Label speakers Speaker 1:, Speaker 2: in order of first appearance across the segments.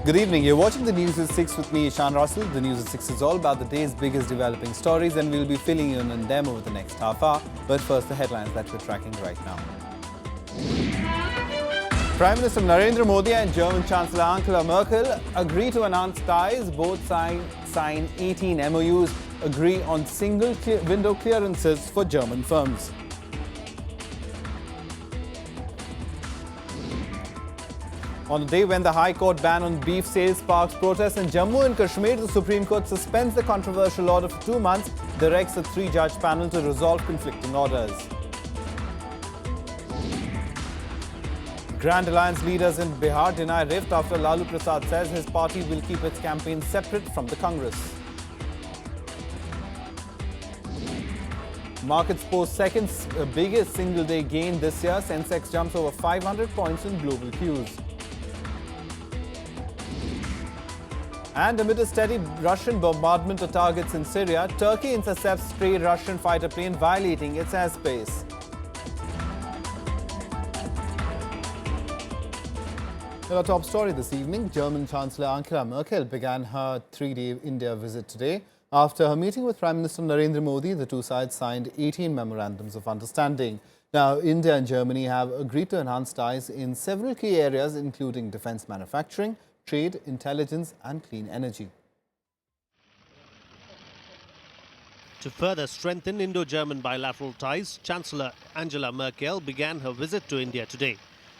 Speaker 1: Good evening. You're watching the News at 6 with me, Ishan Russell. The News at 6 is all about the day's biggest developing stories, and we'll be filling you in on them over the next half hour. But first, the headlines that we're tracking right now. Prime Minister Narendra Modi and German Chancellor Angela Merkel agree to announce ties. Both sign 18 MOUs, agree on single window clearances for German firms. On a day when the High Court ban on beef sales sparks protests in Jammu and Kashmir, the Supreme Court suspends the controversial order for 2 months, directs a 3-judge panel to resolve conflicting orders. Grand Alliance leaders in Bihar deny rift after Lalu Prasad says his party will keep its campaign separate from the Congress. Markets post second biggest single-day gain this year. Sensex jumps over 500 points in global cues. And amid a steady Russian bombardment of targets in Syria, Turkey intercepts stray Russian fighter plane violating its airspace. Our top story this evening, German Chancellor Angela Merkel began her 3-day India visit today. After her meeting with Prime Minister Narendra Modi, the two sides signed 18 memorandums of understanding. Now, India and Germany have agreed to enhance ties in several key areas, including defence manufacturing, trade, intelligence and clean energy.
Speaker 2: To further strengthen Indo-German bilateral ties, Chancellor Angela Merkel began her visit to India today.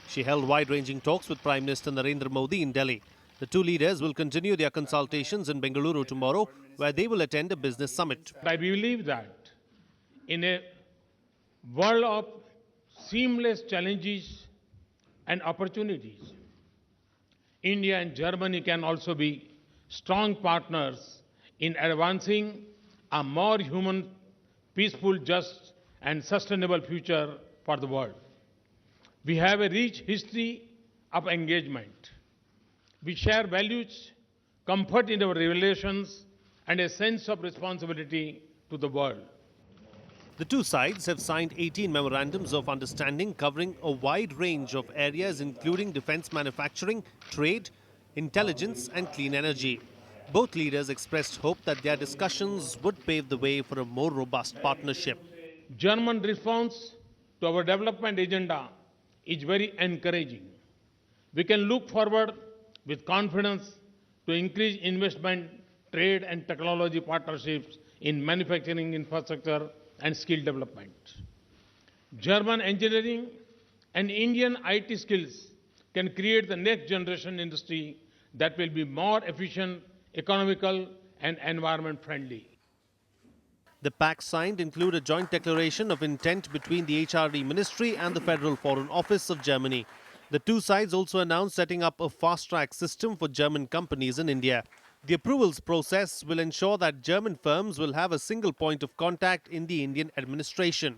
Speaker 2: She held wide-ranging talks with Prime Minister Narendra Modi in Delhi. The two leaders will continue their consultations in Bengaluru tomorrow, where they will attend a business summit.
Speaker 3: I believe that in a world of seamless challenges and opportunities, India and Germany can also be strong partners in advancing a more human, peaceful, just and sustainable future for the world. We have a rich history of engagement. We share values, comfort in our relations, and a sense of responsibility to the world.
Speaker 2: The two sides have signed 18 memorandums of understanding covering a wide range of areas, including defence manufacturing, trade, intelligence and clean energy. Both leaders expressed hope that their discussions would pave the way for a more robust partnership.
Speaker 3: German response to our development agenda is very encouraging. We can look forward with confidence to increase investment, trade and technology partnerships in manufacturing infrastructure and skill development. German engineering and Indian IT skills can create the next generation industry that will be more efficient, economical and environment friendly.
Speaker 2: The pacts signed include a joint declaration of intent between the HRD Ministry and the Federal Foreign Office of Germany. The two sides also announced setting up a fast-track system for German companies in India. The approvals process will ensure that German firms will have a single point of contact in the Indian administration.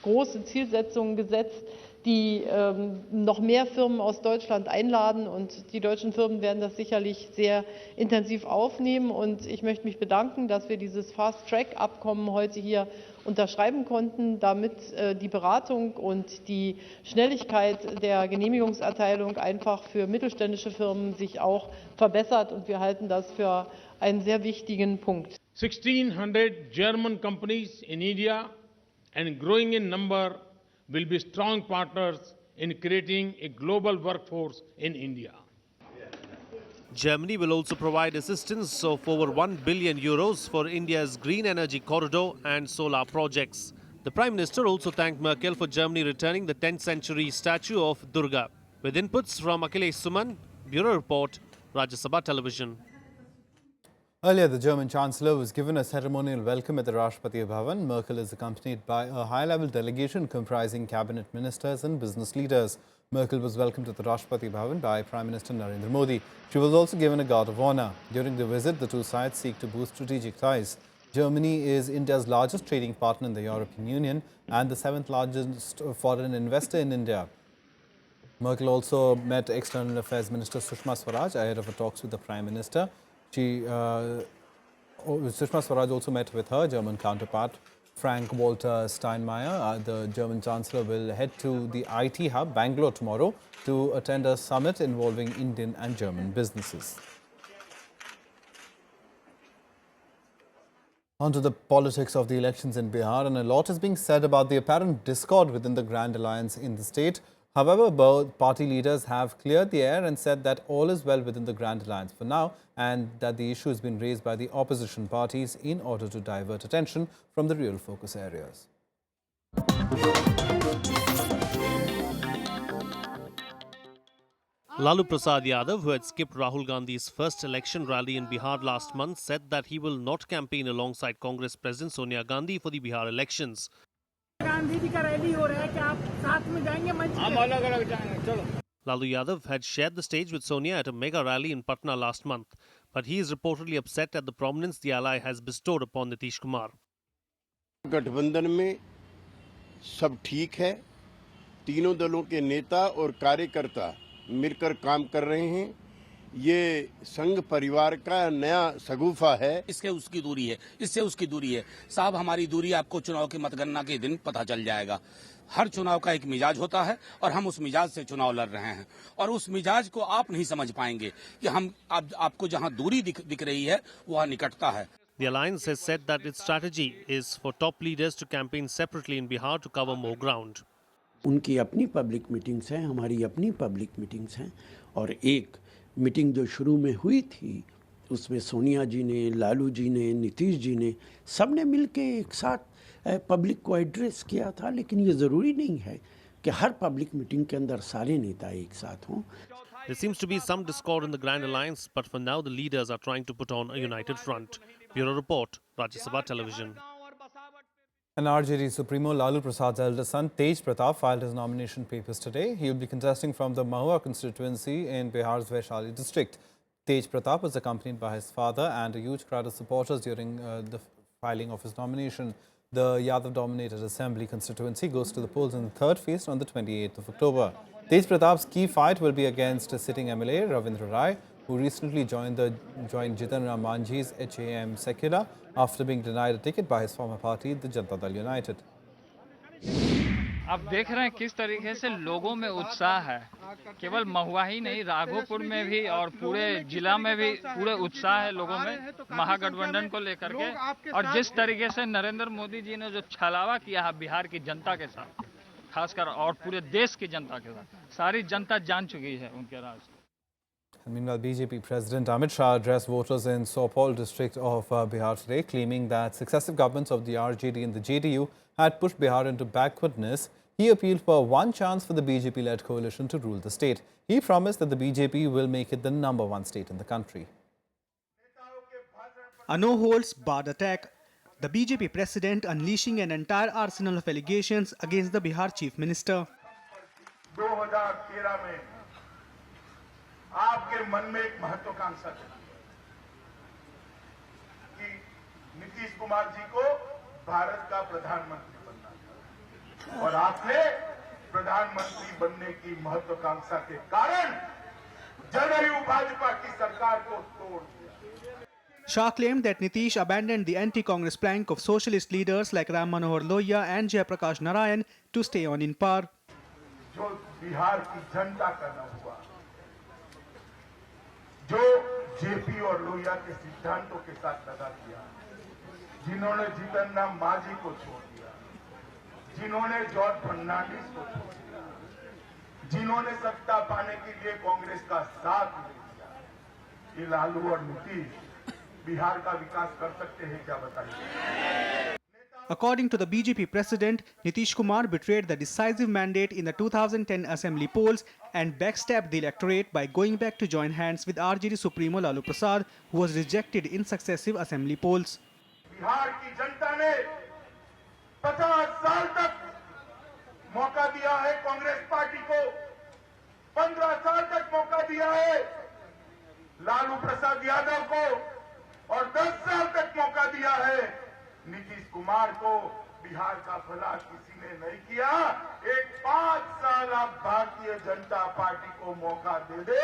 Speaker 4: Große Zielsetzungen gesetzt, die noch mehr Firmen aus Deutschland einladen, und die deutschen Firmen werden das sicherlich sehr intensiv aufnehmen. Und ich möchte mich bedanken, dass wir dieses Fast-Track-Abkommen heute hier unterschreiben konnten, damit die Beratung und die Schnelligkeit der Genehmigungserteilung einfach für mittelständische Firmen sich auch verbessert, und wir halten das für einen sehr wichtigen Punkt.
Speaker 3: 1,600 German companies in India and growing in number will be strong partners in creating a global workforce in India.
Speaker 2: Germany will also provide assistance of over 1 billion euros for India's green energy corridor and solar projects. The Prime Minister also thanked Merkel for Germany returning the 10th century statue of Durga. With inputs from Akhilesh Suman, Bureau Report, Rajya Sabha Television.
Speaker 1: Earlier, the German Chancellor was given a ceremonial welcome at the Rashtrapati Bhavan. Merkel is accompanied by a high-level delegation comprising cabinet ministers and business leaders. Merkel was welcomed at the Rashtrapati Bhavan by Prime Minister Narendra Modi. She was also given a guard of honour. During the visit, the two sides seek to boost strategic ties. Germany is India's largest trading partner in the European Union and the 7th largest foreign investor in India. Merkel also met External Affairs Minister Sushma Swaraj ahead of her talks with the Prime Minister. Sushma Swaraj also met with her German counterpart Frank-Walter Steinmeier, the German Chancellor, will head to the IT hub, Bangalore, tomorrow to attend a summit involving Indian and German businesses. On to the politics of the elections in Bihar, and a lot is being said about the apparent discord within the Grand Alliance in the state. However, both party leaders have cleared the air and said that all is well within the Grand Alliance for now, and that the issue has been raised by the opposition parties in order to divert attention from the real focus areas.
Speaker 2: Lalu Prasad Yadav, who had skipped Rahul Gandhi's first election rally in Bihar last month, said that he will not campaign alongside Congress President Sonia Gandhi for the Bihar elections. Lalu Yadav had shared the stage with Sonia at a mega rally in Patna last month, but he is reportedly upset at the prominence the ally has bestowed upon Nitish Kumar.
Speaker 5: गठबंधन में सब ठीक है, तीनों दलों के नेता और कार्यकर्ता मिलकर काम कर रहे हैं। ये संघ परिवार का नया शगुफा है।
Speaker 6: इसके उसकी दूरी है, इससे उसकी दूरी है। साहब, हमारी दूरी आपको चुनाव की मतगणना के दिन पता चल जाएगा। हर चुनाव का एक मिजाज होता है और हम उस मिजाज से चुनाव लड़ रहे हैं, और उस मिजाज को आप नहीं समझ पाएंगे कि हम आपको जहां दूरी दिख रही है वहां निकटता है।
Speaker 2: The alliance has said that its strategy is for top leaders to campaign separately in Bihar to cover more ground.
Speaker 7: उनकी अपनी पब्लिक मीटिंग्स हैं, हमारी अपनी पब्लिक मीटिंग्स हैं, और एक मीटिंग जो शुरू में हुई थी उसमें सोनिया जी ने, लालू जी ने, नीतीश जी ने सबने मिलके एक साथ पब्लिक को एड्रेस किया था। लेकिन ये ज़रूरी नहीं है कि हर पब्लिक मीटिंग के अंदर सारे नेता एक साथ हों।
Speaker 2: There seems to be some discord in the Grand Alliance, but for now the leaders are trying to put on a united front. Bureau Report, Rajya Sabha Television.
Speaker 1: And RJD Supremo Lalu Prasad's eldest son, Tej Pratap, filed his nomination papers today. He will be contesting from the Mahua constituency in Bihar's Vaishali district. Tej Pratap was accompanied by his father and a huge crowd of supporters during the filing of his nomination. The Yadav-dominated Assembly constituency goes to the polls in the third phase on the 28th of October. Tej Pratap's key fight will be against sitting MLA Ravindra Rai, who recently joined Jitan Ram Manjhi's HAM Secular after being denied a ticket by his former party, the Janata Dal United.
Speaker 8: आप देख रहे हैं किस तरीके से लोगों में उत्साह है। केवल महुआ ही नहीं, राघोपुर में भी और पूरे जिला में भी पूरे उत्साह है लोगों में महागठबंधन को लेकर के। और जिस तरीके से नरेंद्र मोदी जी ने जो छलावा किया है बिहार की जनता के साथ, खासकर और पूरे देश की जनता के साथ, सारी जनता जान चुकी है उनके राज।
Speaker 1: Meanwhile, BJP President Amit Shah addressed voters in Sopol district of Bihar today, claiming that successive governments of the RJD and the JDU had pushed Bihar into backwardness. He appealed for one chance for the BJP-led coalition to rule the state. He promised that the BJP will make it the #1 state in the country.
Speaker 9: A no-holds-barred attack. The BJP president unleashing an entire arsenal of allegations against the Bihar chief minister.
Speaker 10: 2013 में आपके मन में एक महत्वाकांक्षा थी कि नीतीश कुमार जी को भारत का प्रधानमंत्री बनना है, और आपने प्रधानमंत्री बनने की महत्वाकांक्षा के कारण जदयू भाजपा की सरकार को तोड़ दिया।
Speaker 9: Shah claimed that Nitish abandoned the anti-Congress plank of socialist leaders like Ram Manohar Lohia and Jayaprakash Narayan to stay on in power.
Speaker 10: जो बिहार की जनता का न हुआ, जो जेपी और लोहिया के सिद्धांतों के साथ लगा किया, जिन्होंने जीतन राम मांझी को छोड़ दिया, जिन्होंने जॉर्ज फर्नांडिस को छोड़ दिया, जिन्होंने सत्ता पाने के लिए कांग्रेस का साथ ले दिया, ये लालू और नीतीश बिहार का विकास कर सकते हैं क्या बताइए?
Speaker 9: According to the BJP president, Nitish Kumar betrayed the decisive mandate in the 2010 assembly polls and backstabbed the electorate by going back to join hands with RJD Supremo Lalu Prasad, who was rejected in successive assembly polls.
Speaker 10: Bihar की जनता ने 50 साल तक मौका दिया है Congress party को, 15 साल तक मौका दिया है लालू प्रसाद यादव को, और 10 साल तक मौका दिया है नीतीश कुमार को। बिहार का भला किसी ने नहीं किया। एक 5 साल आप भारतीय जनता पार्टी को मौका दे दे,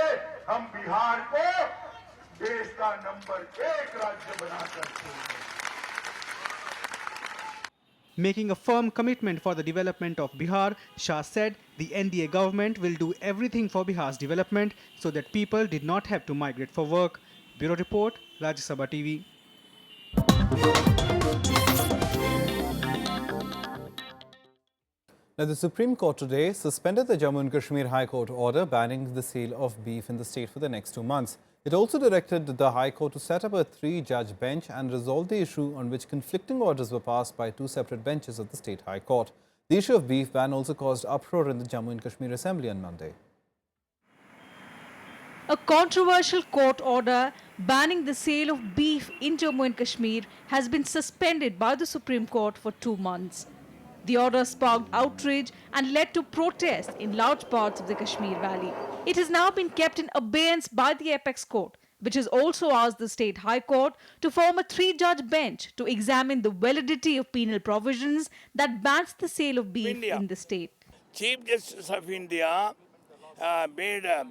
Speaker 10: हम बिहार को देश का नंबर 1 राज्य बना सकते हैं।
Speaker 9: Making a firm commitment for the development of Bihar, Shah said the NDA government will do everything for Bihar's development so that people did not have to migrate for work. Bureau Report, Rajya Sabha TV.
Speaker 1: Now, the Supreme Court today suspended the Jammu and Kashmir High Court order banning the sale of beef in the state for the next 2 months. It also directed the High Court to set up a 3-judge bench and resolve the issue on which conflicting orders were passed by 2 separate benches of the state High Court. The issue of beef ban also caused uproar in the Jammu and Kashmir Assembly on Monday.
Speaker 11: A controversial court order banning the sale of beef in Jammu and Kashmir has been suspended by the Supreme Court for 2 months. The order sparked outrage and led to protests in large parts of the Kashmir Valley. It has now been kept in abeyance by the Apex Court, which has also asked the State High Court to form a 3-judge bench to examine the validity of penal provisions that bans the sale of beef in the state.
Speaker 12: Chief Justice of India made a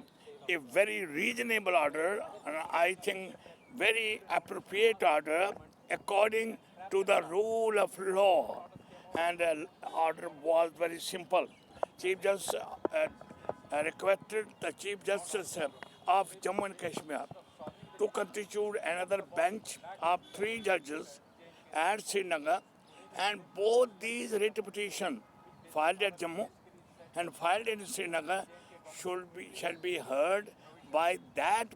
Speaker 12: very reasonable order, and I think very appropriate order according to the rule of law. And the order was very simple. Chief Justice requested the Chief Justice of Jammu and Kashmir to constitute another bench of 3 judges at Srinagar, and both these writ petitions filed at Jammu and filed in Srinagar shall be heard by that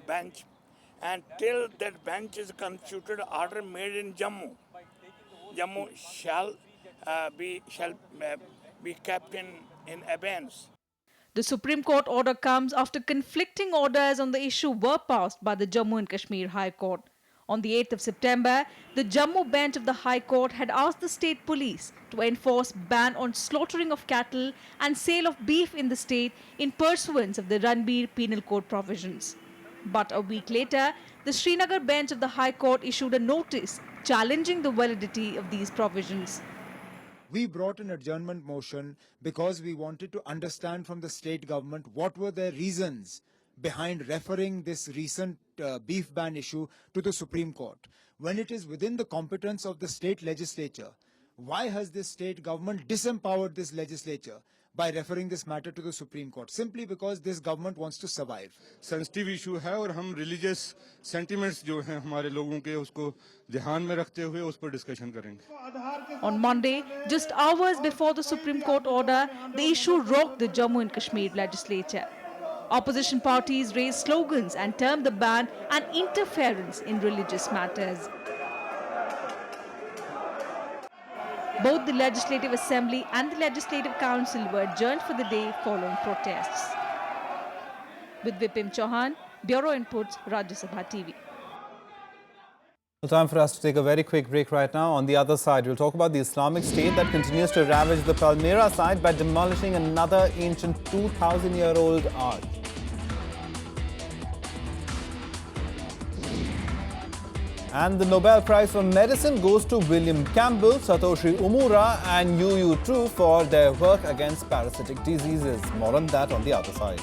Speaker 12: bench, and till that bench is constituted, order made in Jammu shall be kept in abeyance.
Speaker 11: The Supreme Court order comes after conflicting orders on the issue were passed by the Jammu and Kashmir High Court. On the 8th of September, the Jammu bench of the High Court had asked the state police to enforce ban on slaughtering of cattle and sale of beef in the state in pursuance of the Ranbir Penal Code provisions. But a week later, the Srinagar bench of the High Court issued a notice challenging the validity of these provisions.
Speaker 13: We brought an adjournment motion because we wanted to understand from the state government what were their reasons behind referring this recent beef ban issue to the Supreme Court. When it is within the competence of the state legislature, why has this state government disempowered this legislature by referring this matter to the Supreme Court? Simply because this government wants to survive.
Speaker 14: Sensitive issue है और हम religious sentiments जो हैं हमारे लोगों के उसको ध्यान में रखते हुए उस पर discussion करेंगे.
Speaker 11: On Monday, just hours before the Supreme Court order, the issue rocked the Jammu and Kashmir legislature. Opposition parties raised slogans and termed the ban an interference in religious matters. Both the Legislative Assembly and the Legislative Council were adjourned for the day following protests. With Vipin Chauhan, Bureau Inputs, Rajya Sabha TV.
Speaker 1: Well, time for us to take a very quick break right now. On the other side, we'll talk about the Islamic State that continues to ravage the Palmyra site by demolishing another ancient 2,000-year-old arch. And the Nobel Prize for Medicine goes to William Campbell, Satoshi Omura and Yu Tru for their work against parasitic diseases. More on that on the other side.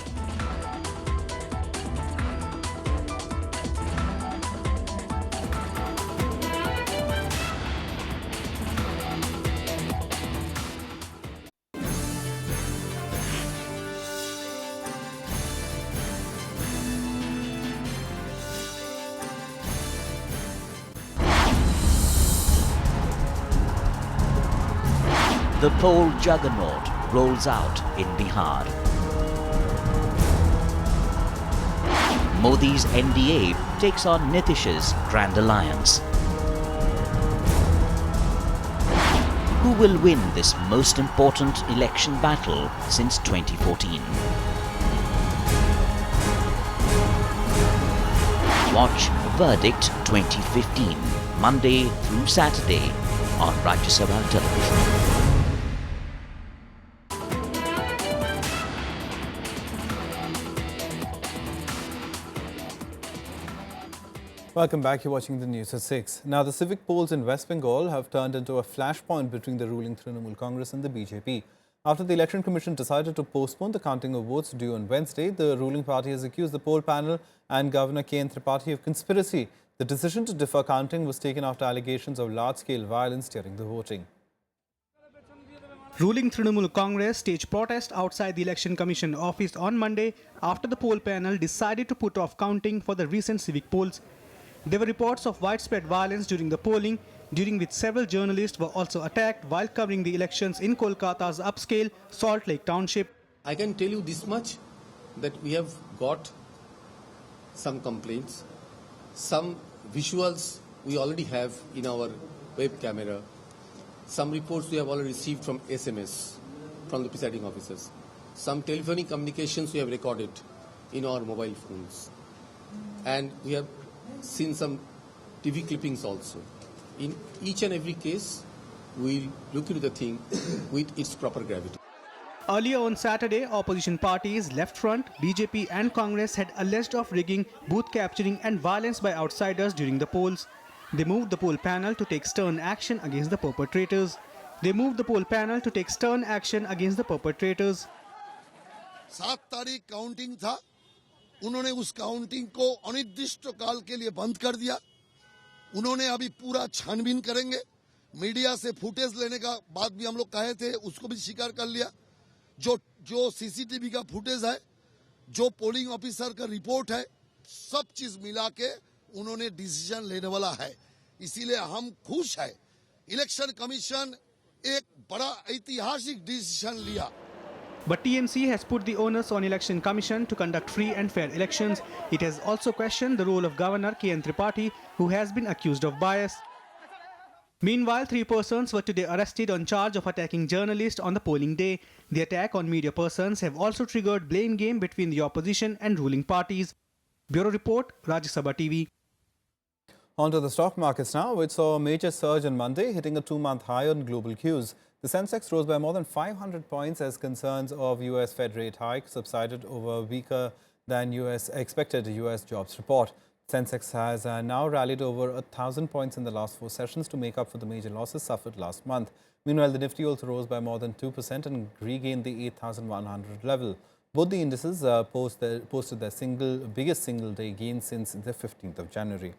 Speaker 15: The poll juggernaut rolls out in Bihar. Modi's NDA takes on Nitish's Grand Alliance. Who will win this most important election battle since 2014? Watch Verdict 2015, Monday through Saturday on Rajya Sabha television.
Speaker 1: Welcome back. You're watching the news at 6. Now, the civic polls in West Bengal have turned into a flashpoint between the ruling Trinamool Congress and the BJP. After the Election Commission decided to postpone the counting of votes due on Wednesday, the ruling party has accused the poll panel and Governor K. N. Tripathi of conspiracy. The decision to defer counting was taken after allegations of large-scale violence during the voting.
Speaker 9: Ruling Trinamool Congress staged protest outside the Election Commission office on Monday after the poll panel decided to put off counting for the recent civic polls. There were reports of widespread violence during the polling, during which several journalists were also attacked while covering the elections in Kolkata's upscale Salt Lake Township.
Speaker 16: I can tell you this much, that we have got some complaints, some visuals we already have in our web camera, some reports we have already received from SMS from the presiding officers, some telephonic communications we have recorded in our mobile phones, and we have seen some TV clippings also. In each and every case, we'll look into the thing with its proper gravity.
Speaker 9: Earlier on Saturday, opposition parties, Left Front, BJP and Congress had alleged of rigging, booth capturing and violence by outsiders during the polls. They moved the poll panel to take stern action against the perpetrators.
Speaker 17: 7 तारीख counting था, उन्होंने उस counting को अनिर्दिष्ट काल के लिए बंद कर दिया। उन्होंने अभी पूरा छानबीन करेंगे। मीडिया से फुटेज लेने का बात भी हम लोग कहे थे, उसको भी स्वीकार कर लिया। जो सीसीटीवी का फुटेज है, जो पोलिंग ऑफिसर का रिपोर्ट है, सब चीज मिला के उन्होंने डिसीजन लेने वाला है। इसीलिए हम खुश है। इलेक्शन कमीशन एक बड़ा ऐतिहासिक डिसीजन लिया।
Speaker 9: But TMC has put the onus on Election Commission to conduct free and fair elections. It has also questioned the role of Governor K.N. Tripathi, who has been accused of bias. Meanwhile, 3 persons were today arrested on charge of attacking journalists on the polling day. The attack on media persons have also triggered blame game between the opposition and ruling parties. Bureau Report, Rajya Sabha TV.
Speaker 1: On to the stock markets now, which saw a major surge on Monday, hitting a 2-month high on global cues. The Sensex rose by more than 500 points as concerns of US Fed rate hike subsided over a weaker than expected US jobs report. Sensex has now rallied over 1,000 points in the last 4 sessions to make up for the major losses suffered last month. Meanwhile, the Nifty also rose by more than 2% and regained the 8,100 level. Both the indices posted their biggest single-day gain since the 15th of January.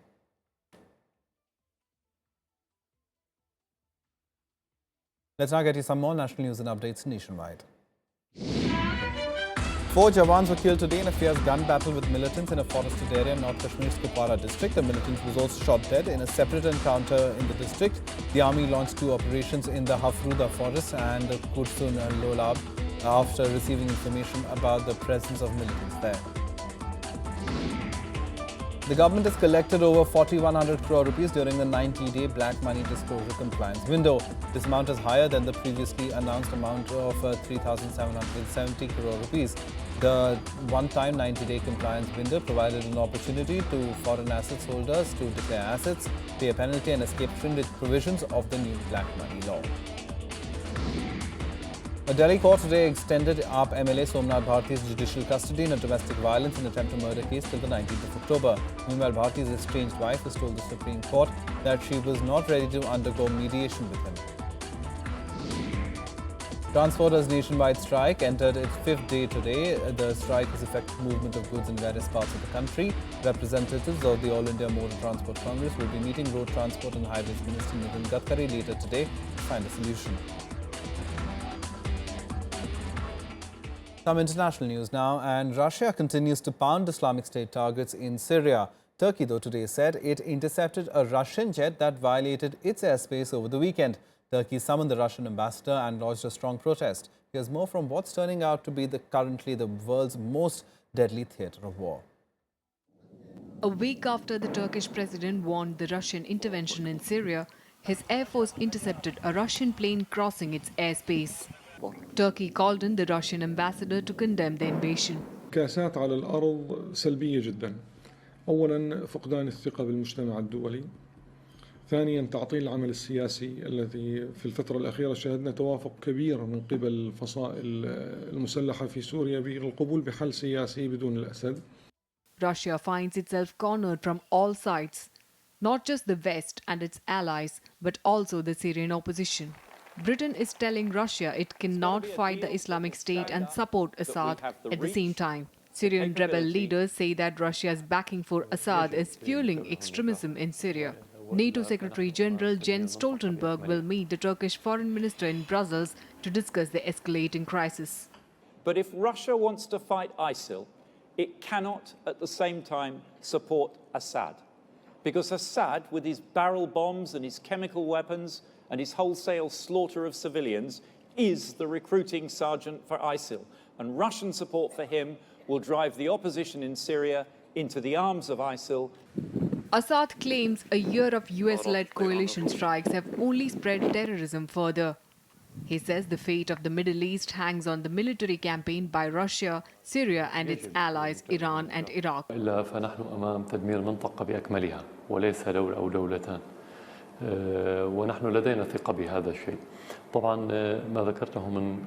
Speaker 1: Let's now get you some more national news and updates nationwide. 4 Jawans were killed today in a fierce gun battle with militants in a forested area in North Kashmir's Kupwara district. A militant was also shot dead in a separate encounter in the district. The army launched 2 operations in the Hafruda forest and Kursun and Lolab after receiving information about the presence of militants there. The government has collected over 4,100 crore rupees during the 90-day black money disclosure compliance window. This amount is higher than the previously announced amount of 3,770 crore rupees. The one-time 90-day compliance window provided an opportunity to foreign assets holders to declare assets, pay a penalty and escape provisions of the new black money law. A Delhi court today extended AAP MLA Somnath Bharti's judicial custody in a domestic violence and attempted murder case till the 19th of October. Meanwhile, Bharti's estranged wife has told the Supreme Court that she was not ready to undergo mediation with him. Transporters' nationwide strike entered its 5th day today. The strike has affected movement of goods in various parts of the country. Representatives of the All India Motor Transport Congress will be meeting Road Transport and Highways Minister Nitin Gadkari later today to find a solution. Some international news now, and Russia continues to pound Islamic State targets in Syria. Turkey, though, today said it intercepted a Russian jet that violated its airspace over the weekend. Turkey summoned the Russian ambassador and lodged a strong protest. Here's more from what's turning out to be currently the world's most deadly theatre of war.
Speaker 18: A week after the Turkish president warned the Russian intervention in Syria, his air force intercepted a Russian plane crossing its airspace. Turkey called in the Russian ambassador to condemn the invasion.
Speaker 19: كاسات على الأرض سلبية جدا. أولا فقدان الثقة بالمجتمع الدولي. ثانيا تعطيل العمل السياسي الذي في الفترة الأخيرة شهدنا توافق كبير من قبل الفصائل المسلحة في سوريا بالقبول بحل سياسي بدون الأسد.
Speaker 18: Russia finds itself cornered from all sides, not just the West and its allies, but also the Syrian opposition. Britain is telling Russia it cannot fight the Islamic State and support Assad at the same time. Syrian rebel leaders say that Russia's backing for Assad is fueling extremism in Syria. NATO Secretary General Jens Stoltenberg will meet the Turkish foreign minister in Brussels to discuss the escalating crisis.
Speaker 20: But if Russia wants to fight ISIL, it cannot at the same time support Assad. Because Assad, with his barrel bombs and his chemical weapons and his wholesale slaughter of civilians, is the recruiting sergeant for ISIL. And Russian support for him will drive the opposition in Syria into the arms of ISIL.
Speaker 18: Assad claims a year of US-led coalition strikes have only spread terrorism further. He says the fate of the Middle East hangs on the military campaign by Russia, Syria and its allies, Iran and Iraq.
Speaker 21: إلا فنحن أمام تدمير منطقة بأكملها وليس دولة أو دولتان. ونحن لدينا ثقة بهذا الشيء. طبعا ما ذكرته من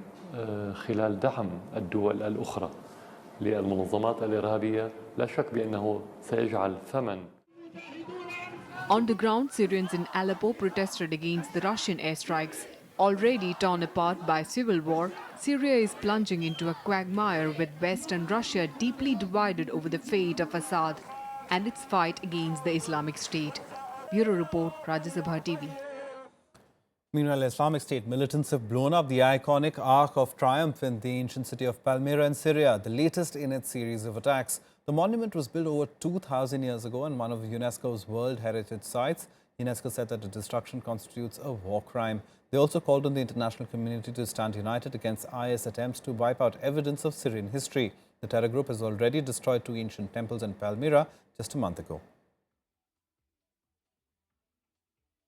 Speaker 21: خلال دعم الدول الأخرى للمنظمات الإرهابية لا شك بأنه سيجعل ثمن.
Speaker 18: On the ground, Syrians in Aleppo protested against the Russian airstrikes. Already torn apart by civil war, Syria is plunging into a quagmire with West and Russia deeply divided over the fate of Assad and its fight against the Islamic State. Bureau Report, Rajya Sabha TV.
Speaker 1: Meanwhile, Islamic State militants have blown up the iconic Arc of Triumph in the ancient city of Palmyra in Syria, the latest in its series of attacks. The monument was built over 2,000 years ago and one of UNESCO's World Heritage Sites. UNESCO said that the destruction constitutes a war crime. They also called on the international community to stand united against IS attempts to wipe out evidence of Syrian history. The terror group has already destroyed 2 ancient temples in Palmyra just a month ago.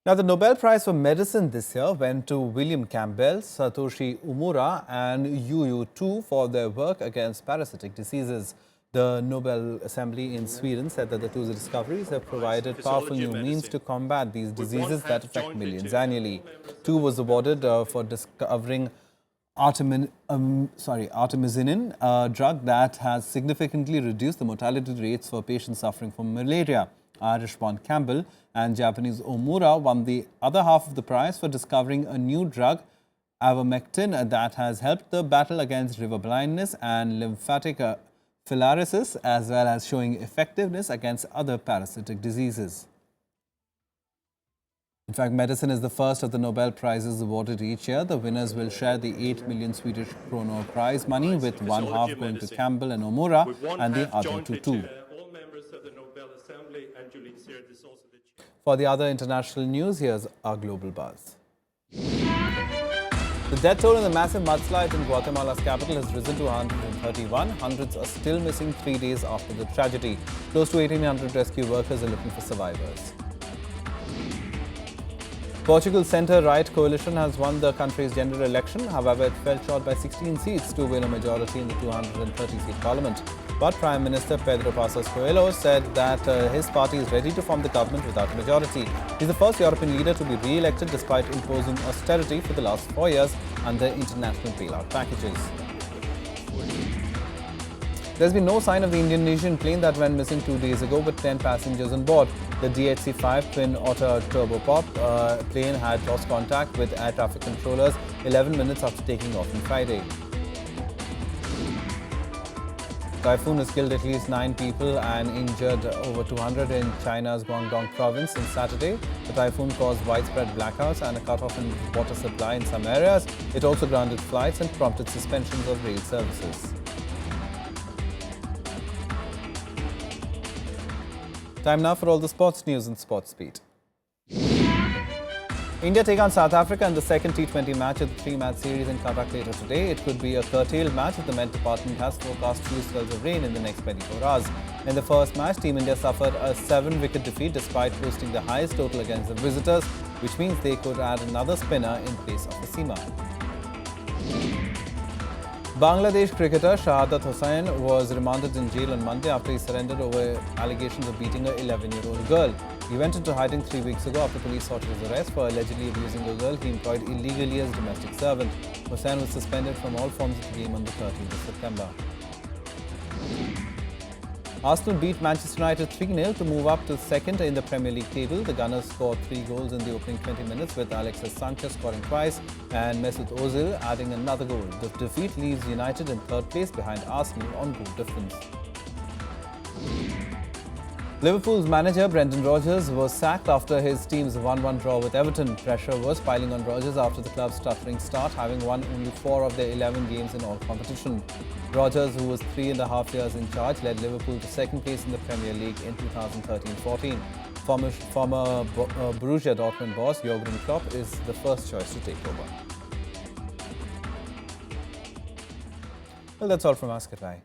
Speaker 1: Now, the Nobel Prize for Medicine this year went to William Campbell, Satoshi Umura and Yu Tu for their work against parasitic diseases. The Nobel Assembly in Sweden said that the two discoveries have provided powerful new means to combat these diseases that affect millions annually. Tu was awarded for discovering artemisinin, a drug that has significantly reduced the mortality rates for patients suffering from malaria. Irish-born Campbell and Japanese Omura won the other half of the prize for discovering a new drug, ivermectin, that has helped the battle against river blindness and lymphatic filariasis, as well as showing effectiveness against other parasitic diseases. In fact, medicine is the first of the Nobel Prizes awarded each year. The winners will share the 8 million Swedish kronor prize money, with one half going to Campbell and Omura and the other to Tu. For the other international news, here's our global buzz. The death toll in the massive mudslide in Guatemala's capital has risen to 131. Hundreds are still missing 3 days after the tragedy. Close to 1,800 rescue workers are looking for survivors. Portugal's centre-right coalition has won the country's general election. However, it fell short by 16 seats to win a majority in the 230-seat parliament. But Prime Minister Pedro Passos Coelho said that his party is ready to form the government without a majority. He's the first European leader to be re-elected despite imposing austerity for the last 4 years under international bailout packages. There's been no sign of the Indonesian plane that went missing 2 days ago with 10 passengers on board. The DHC-5 twin-otter turboprop plane had lost contact with air traffic controllers 11 minutes after taking off on Friday. Typhoon has killed at least 9 people and injured over 200 in China's Guangdong province on Saturday. The typhoon caused widespread blackouts and a cut-off in water supply in some areas. It also grounded flights and prompted suspensions of rail services. Time now for all the sports news and sports speed. India take on South Africa in the second T20 match of the 3-match series in Cuttack later today. It could be a curtailed match as the Met Department has forecast few spells of rain in the next 24 hours. In the first match, Team India suffered a 7-wicket defeat despite posting the highest total against the visitors, which means they could add another spinner in place of Asima. Bangladesh cricketer Shahadat Hossain was remanded in jail on Monday after he surrendered over allegations of beating an 11-year-old girl. He went into hiding 3 weeks ago after police sought his arrest for allegedly abusing a girl he employed illegally as domestic servant. Hossain was suspended from all forms of the game on the 13th of September. Arsenal beat Manchester United 3-0 to move up to second in the Premier League table. The Gunners scored 3 goals in the opening 20 minutes, with Alexis Sanchez scoring twice and Mesut Ozil adding another goal. The defeat leaves United in third place behind Arsenal on goal difference. Liverpool's manager Brendan Rodgers was sacked after his team's 1-1 draw with Everton. Pressure was piling on Rodgers after the club's stuttering start, having won only 4 of their 11 games in all competition. Rodgers, who was 3.5 years in charge, led Liverpool to second place in the Premier League in 2013-14. Former Borussia Dortmund boss Jurgen Klopp is the first choice to take over. Well, that's all from us. Goodbye.